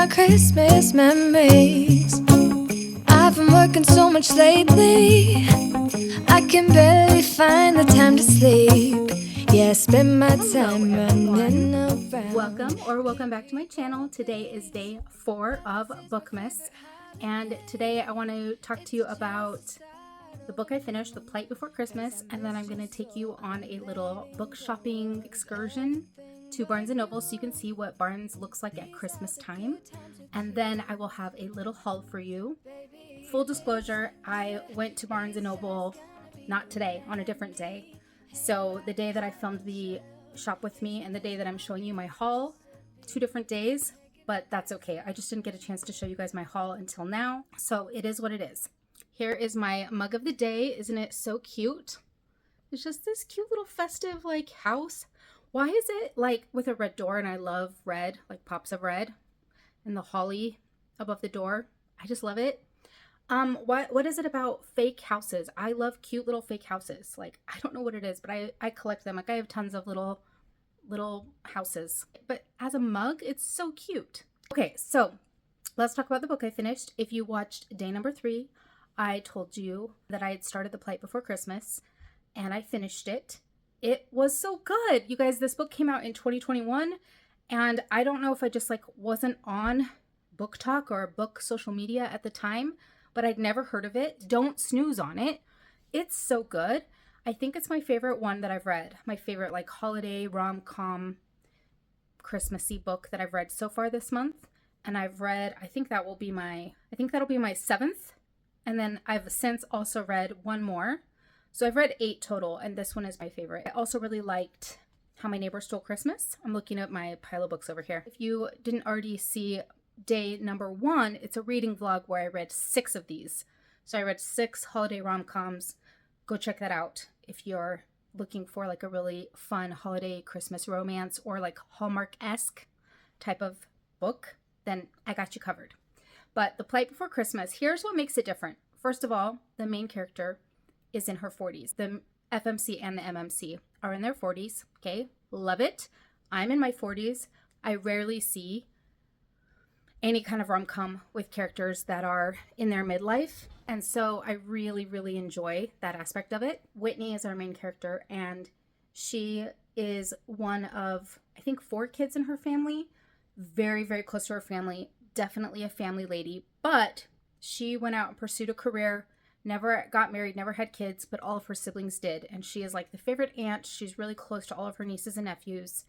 my Christmas memories. I've been working so much lately, I can barely find the time to sleep. Yeah, I spend my time running around. Welcome back to my channel. Today is day 4 of bookMAS, and today I want to talk to you about the book I finished, The Plight Before Christmas, and then I'm going to take you on a little book shopping excursion to Barnes & Noble so you can see what Barnes looks like at Christmas time. And then I will have a little haul for you. Full disclosure, I went to Barnes & Noble not today, on a different day. So the day that I filmed the shop with me and the day that I'm showing you my haul, 2 different days, but that's okay. I just didn't get a chance to show you guys my haul until now, so it is what it is. Here is my mug of the day. Isn't it so cute? It's just this cute little festive like house. Why is it like with a red door? And I love red, like pops of red, and the holly above the door. I just love it. What is it about fake houses? I love cute little fake houses. Like, I don't know what it is, but I collect them. Like, I have tons of little houses. But as a mug, it's so cute. Okay, so let's talk about the book I finished. If you watched day number 3, I told you that I had started The Plight Before Christmas, and I finished it. It was so good. You guys, this book came out in 2021, and I don't know if I just like wasn't on BookTok or book social media at the time, but I'd never heard of it. Don't snooze on it. It's so good. I think it's my favorite one that I've read. My favorite like holiday rom-com Christmassy book that I've read so far this month. And I've read, I think that'll be my 7th. And then I've since also read one more. So I've read 8 total, and this one is my favorite. I also really liked How My Neighbor Stole Christmas. I'm looking at my pile of books over here. If you didn't already see day number 1, it's a reading vlog where I read 6 of these. So I read 6 holiday rom-coms. Go check that out if you're looking for like a really fun holiday Christmas romance or like Hallmark-esque type of book, then I got you covered. But The Plight Before Christmas, here's what makes it different. First of all, the main character is in her 40s. The FMC and the MMC are in their 40s. Okay, love it. I'm in my 40s. I rarely see any kind of rom-com with characters that are in their midlife. And so I really, really enjoy that aspect of it. Whitney is our main character, and she is one of, I think, 4 kids in her family. Very, very close to her family. Definitely a family lady. But she went out and pursued a career, never got married, never had kids, but all of her siblings did. And she is like the favorite aunt. She's really close to all of her nieces and nephews.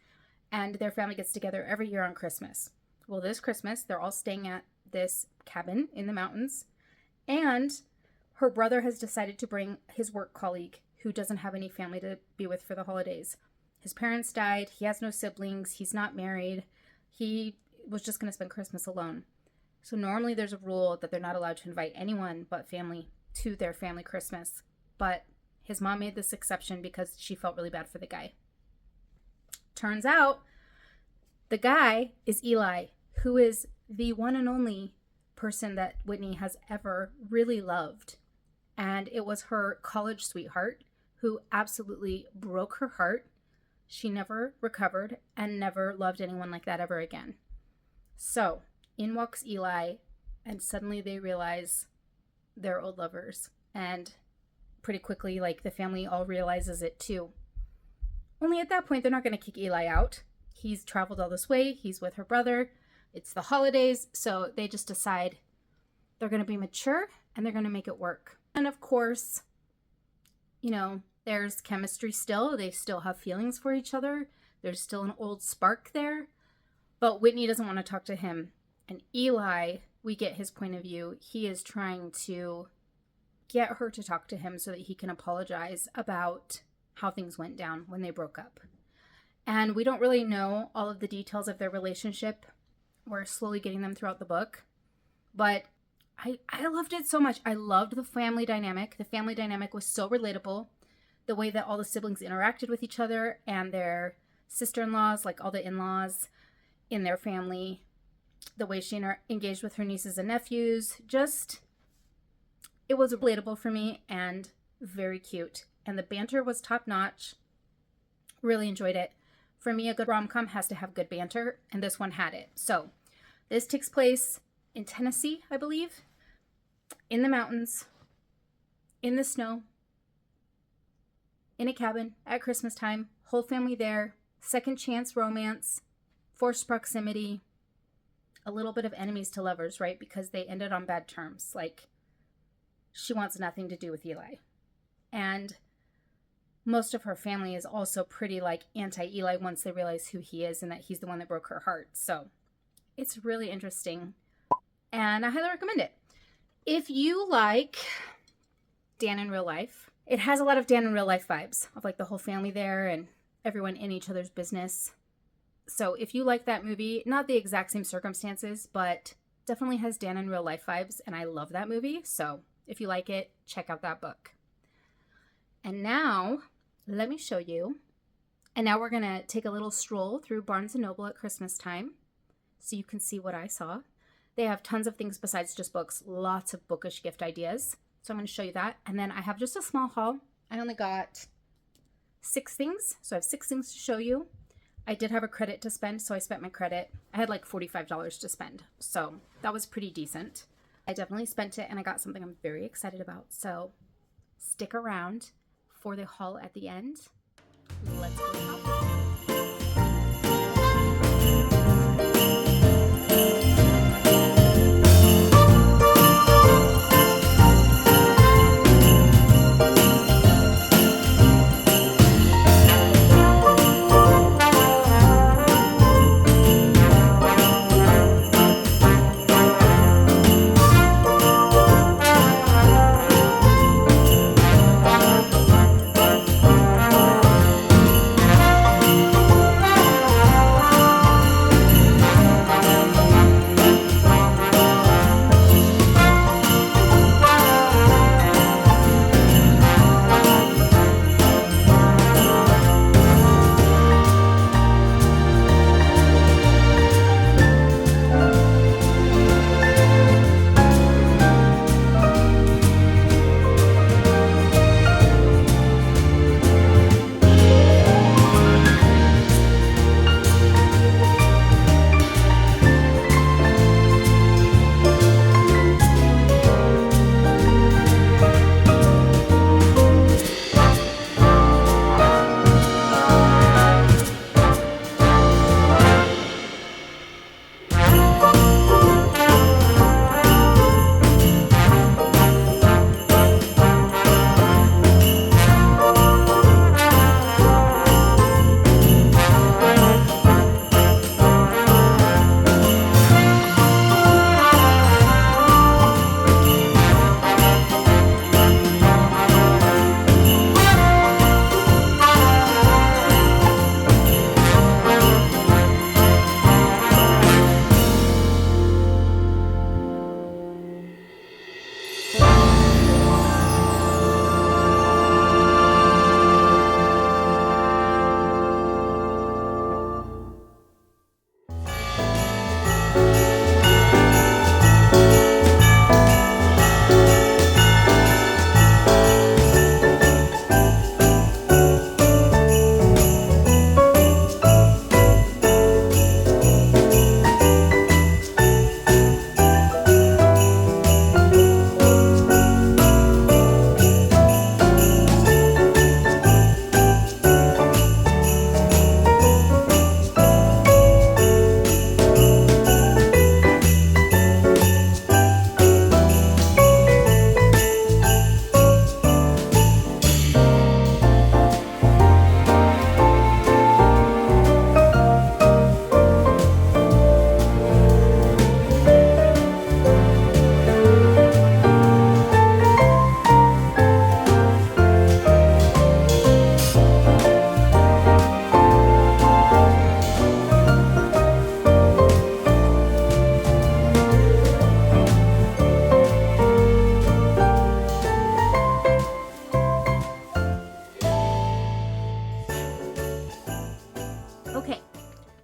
And their family gets together every year on Christmas. Well, this Christmas, they're all staying at this cabin in the mountains. And her brother has decided to bring his work colleague who doesn't have any family to be with for the holidays. His parents died. He has no siblings. He's not married. He was just going to spend Christmas alone. So normally there's a rule that they're not allowed to invite anyone but family to their family Christmas. But his mom made this exception because she felt really bad for the guy. Turns out the guy is Eli, who is the one and only person that Whitney has ever really loved. And it was her college sweetheart who absolutely broke her heart. She never recovered and never loved anyone like that ever again. So in walks Eli, and suddenly they realize they're old lovers. And pretty quickly, like, the family all realizes it too. Only at that point, they're not going to kick Eli out. He's traveled all this way. He's with her brother. It's the holidays. So they just decide they're going to be mature and they're going to make it work. And of course, you know, there's chemistry still. They still have feelings for each other. There's still an old spark there. But Whitney doesn't want to talk to him. And Eli, we get his point of view. He is trying to get her to talk to him so that he can apologize about how things went down when they broke up. And we don't really know all of the details of their relationship. We're slowly getting them throughout the book. But I loved it so much. I loved the family dynamic. The family dynamic was so relatable. The way that all the siblings interacted with each other and their sister-in-laws, like all the in-laws in their family. The way she engaged with her nieces and nephews. Just, it was relatable for me and very cute. And the banter was top-notch. Really enjoyed it. For me, a good rom-com has to have good banter, and this one had it. So This takes place in Tennessee, I believe, in the mountains, in the snow, in a cabin at Christmas time, whole family there, second chance romance, forced proximity, a little bit of enemies to lovers, right? Because they ended on bad terms. Like, she wants nothing to do with Eli. And most of her family is also pretty like anti-Eli once they realize who he is and that he's the one that broke her heart. So it's really interesting and I highly recommend it. If you like Dan in real life, it has a lot of Dan in real life vibes of like the whole family there and everyone in each other's business. So if you like that movie, not the exact same circumstances, but definitely has Dan in real life vibes. And I love that movie. So if you like it, check out that book. And now let me show you. And now we're going to take a little stroll through Barnes & Noble at Christmas time so you can see what I saw. They have tons of things besides just books, lots of bookish gift ideas. So I'm going to show you that. And then I have just a small haul. I only got 6 things. So I have 6 things to show you. I did have a credit to spend, so I spent my credit. I had like $45 to spend. So that was pretty decent. I definitely spent it and I got something I'm very excited about. So stick around for the haul at the end. Let's go shopping.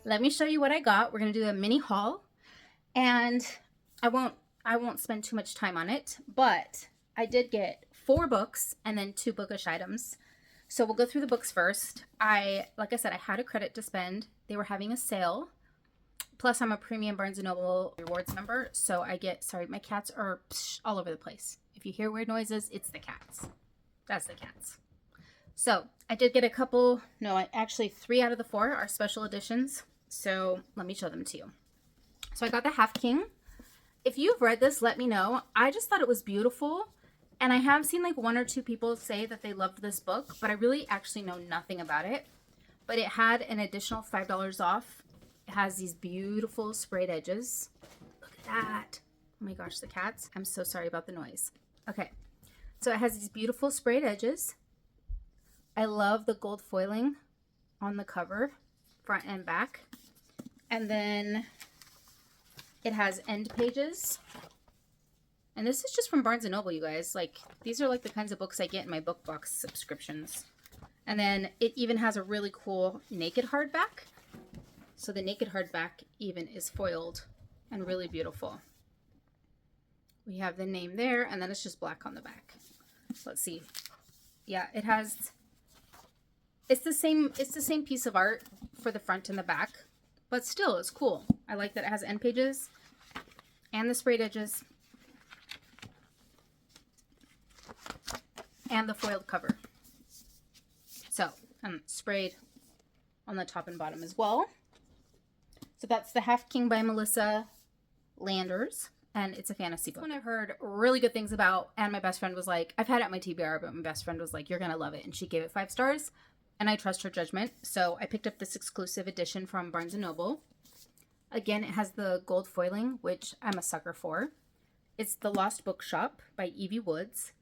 Let me show you what I got. We're going to do a mini haul and I won't spend too much time on it, but I did get 4 books and then 2 bookish items. So we'll go through the books first. Like I said, I had a credit to spend. They were having a sale. Plus, I'm a premium Barnes & Noble Rewards member, so I get, sorry, my cats are all over the place. If you hear weird noises, it's the cats. That's the cats. So, I did get a couple, no, actually 3 out of the 4 are special editions. So, let me show them to you. So, I got the Half King. If you've read this, let me know. I just thought it was beautiful. And I have seen like 1 or 2 people say that they loved this book, but I really actually know nothing about it. But it had an additional $5 off. It has these beautiful sprayed edges. Look at that. Oh my gosh, the cats. I'm so sorry about the noise. Okay, so it has these beautiful sprayed edges. I love the gold foiling on the cover, front and back. And then it has end pages. And this is just from Barnes & Noble, you guys. Like, these are like the kinds of books I get in my book box subscriptions. And then it even has a really cool naked hardback. So the naked hardback even is foiled and really beautiful. We have the name there, and then it's just black on the back. Let's see. Yeah, it has, it's the same piece of art for the front and the back, but still it's cool. I like that it has end pages and the sprayed edges and the foiled cover. So, sprayed on the top and bottom as well. So that's the Half King by Melissa Landers, and it's a fantasy book. One I've heard really good things about, and my best friend was like, I've had it at my TBR, but my best friend was like, you're gonna love it, and she gave it 5 stars, and I trust her judgment. So I picked up this exclusive edition from Barnes & Noble. Again, it has the gold foiling, which I'm a sucker for. It's The Lost Bookshop by Evie Woods.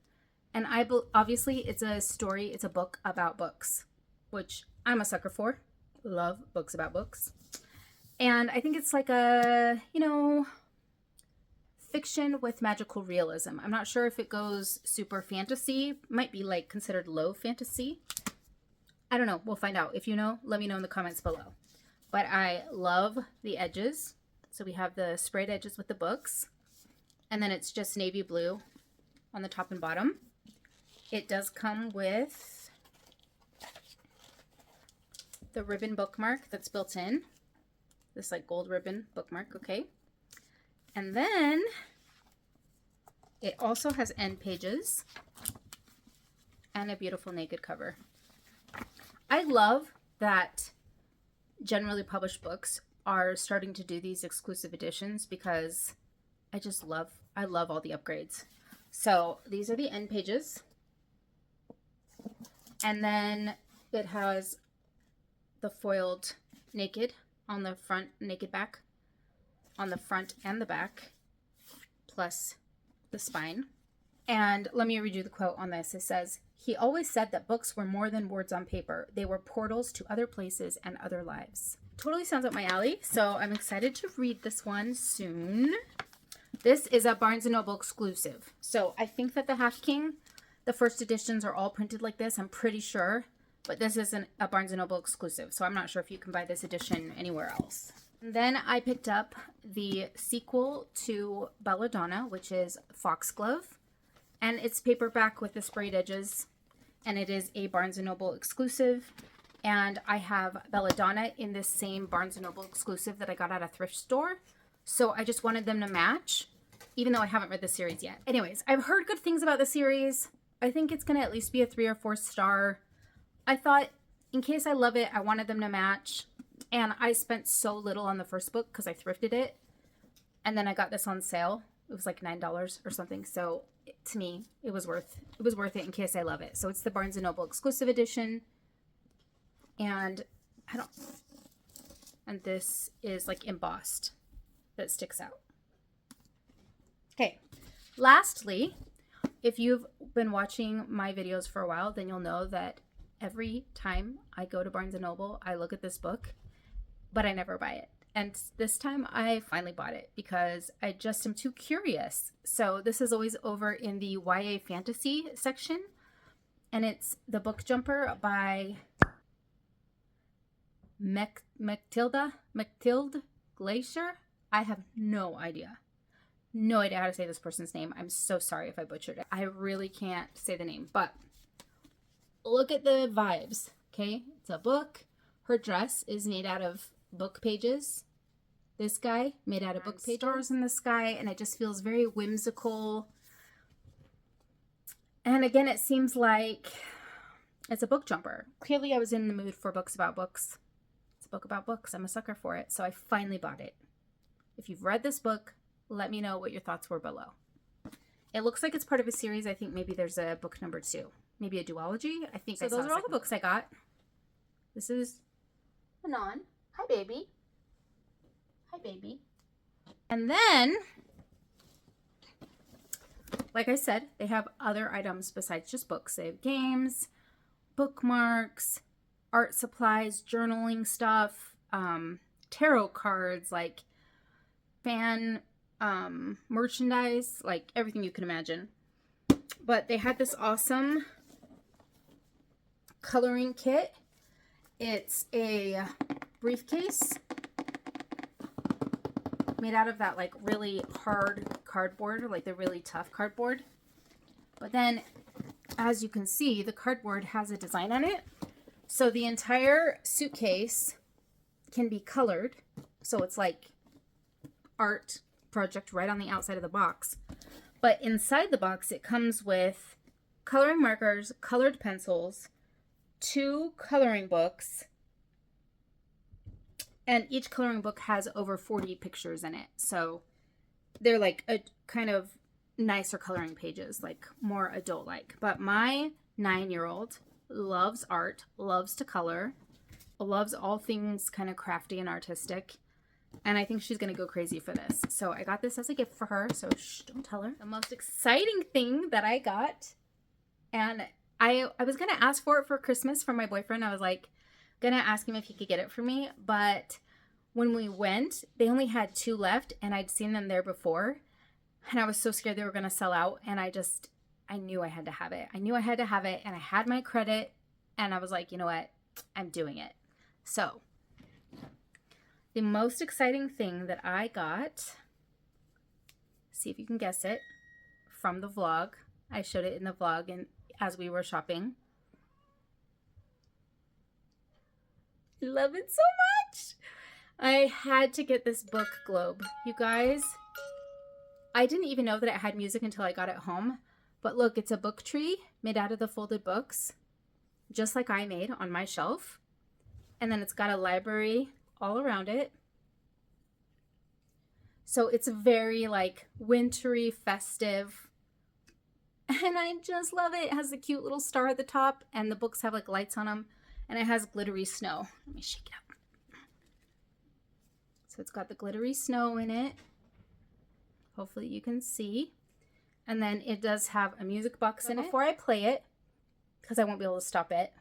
And obviously it's a story, it's a book about books, which I'm a sucker for. Love books about books. And I think it's like a, you know, fiction with magical realism. I'm not sure if it goes super fantasy. Might be like considered low fantasy. I don't know. We'll find out. If you know, let me know in the comments below. But I love the edges. So we have the sprayed edges with the books. And then it's just navy blue on the top and bottom. It does come with the ribbon bookmark that's built in. This like gold ribbon bookmark, okay. And then it also has end pages and a beautiful naked cover. I love that generally published books are starting to do these exclusive editions because I love all the upgrades. So these are the end pages. And then it has the foiled naked on the front, naked back on the front and the back, plus the spine. And let me read you the quote on this. It says, "He always said that books were more than words on paper. They were portals to other places and other lives." Totally sounds up my alley, so I'm excited to read this one soon. This is a Barnes & Noble exclusive. So I think that the Half King, the first editions are all printed like this, I'm pretty sure. But this isn't a Barnes & Noble exclusive, so I'm not sure if you can buy this edition anywhere else. And then I picked up the sequel to Belladonna, which is Foxglove. And it's paperback with the sprayed edges. And it is a Barnes & Noble exclusive. And I have Belladonna in this same Barnes & Noble exclusive that I got at a thrift store. So I just wanted them to match, even though I haven't read the series yet. Anyways, I've heard good things about the series. I think it's going to at least be a 3 or 4 star. I thought, in case I love it, I wanted them to match. And I spent so little on the first book because I thrifted it. And then I got this on sale. It was like $9 or something. So to me, it was worth it in case I love it. So it's the Barnes & Noble exclusive edition. And this is like embossed that sticks out. Okay. Lastly, if you've been watching my videos for a while, then you'll know that every time I go to Barnes & Noble, I look at this book, but I never buy it. And this time I finally bought it because I just am too curious. So this is always over in the YA fantasy section. And it's The Book Jumper by Mathilde Glacier. I have no idea. No idea how to say this person's name. I'm so sorry if I butchered it. I really can't say the name, but look at the vibes, okay? It's a book. Her dress is made out of book pages. this guy made out of book pages. Stars in the sky, and it just feels very whimsical. And again, it seems like it's a book jumper. Clearly, I was in the mood for books about books. It's a book about books. I'm a sucker for it, so I finally bought it. If you've read this book, let me know what your thoughts were below. It looks like it's part of a series. I think maybe there's a book number 2. Maybe a duology. I think so. Those are all the books I got. This is Anon. Hi, baby. Hi, baby. And then, like I said, they have other items besides just books. They have games, bookmarks, art supplies, journaling stuff, tarot cards, like fan merchandise, like everything you can imagine. But they had this awesome coloring kit. It's a briefcase made out of that like really hard cardboard, like the really tough cardboard. But then, as you can see, the cardboard has a design on it. So the entire suitcase can be colored. So it's like art project right on the outside of the box. But inside the box, it comes with coloring markers, colored pencils, 2 coloring books, and each coloring book has over 40 pictures in it. So they're like a kind of nicer coloring pages, like more adult-like. But my 9-year-old loves art, loves to color, loves all things kind of crafty and artistic. And I think she's going to go crazy for this. So I got this as a gift for her. So shh, don't tell her. The most exciting thing that I got, and I was going to ask for it for Christmas from my boyfriend. I was like, going to ask him if he could get it for me. But when we went, they only had 2 left. And I'd seen them there before. And I was so scared they were going to sell out. And I knew I had to have it. I knew I had to have it. And I had my credit. And I was like, you know what? I'm doing it. So the most exciting thing that I got, see if you can guess it, from the vlog. I showed it in the vlog and as we were shopping. I love it so much. I had to get this book globe. You guys, I didn't even know that it had music until I got it home. But look, it's a book tree made out of the folded books, just like I made on my shelf. And then it's got a library all around it. So it's very like wintry, festive. And I just love it. It has a cute little star at the top and the books have like lights on them. And it has glittery snow. Let me shake it up. So it's got the glittery snow in it. Hopefully you can see. And then it does have a music box in it. Before I play it, because I won't be able to stop it,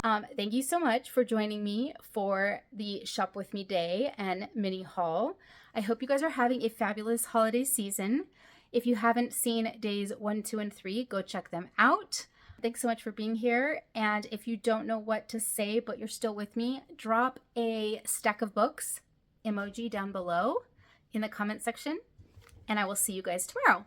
thank you so much for joining me for the Shop With Me Day and mini haul. I hope you guys are having a fabulous holiday season. If you haven't seen days 1, 2, and 3, go check them out. Thanks so much for being here. And if you don't know what to say, but you're still with me, drop a stack of books emoji down below in the comment section. And I will see you guys tomorrow.